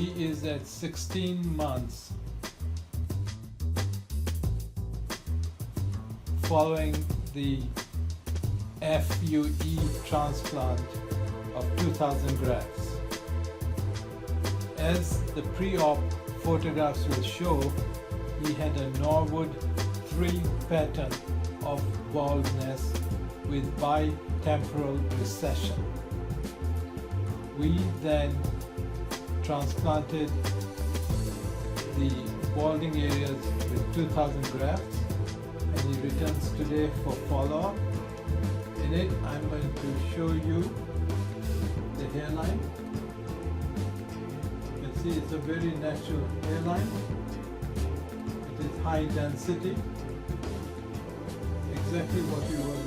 He is at 16 months following the FUE transplant of 2000 grafts. As the pre-op photographs will show, he had a Norwood 3 pattern of baldness with bitemporal recession. We then transplanted the balding areas with 2000 grafts, and he returns today for follow-up. In it, I'm going to show you the hairline. You can see it's a very natural hairline. It is high density, exactly what we were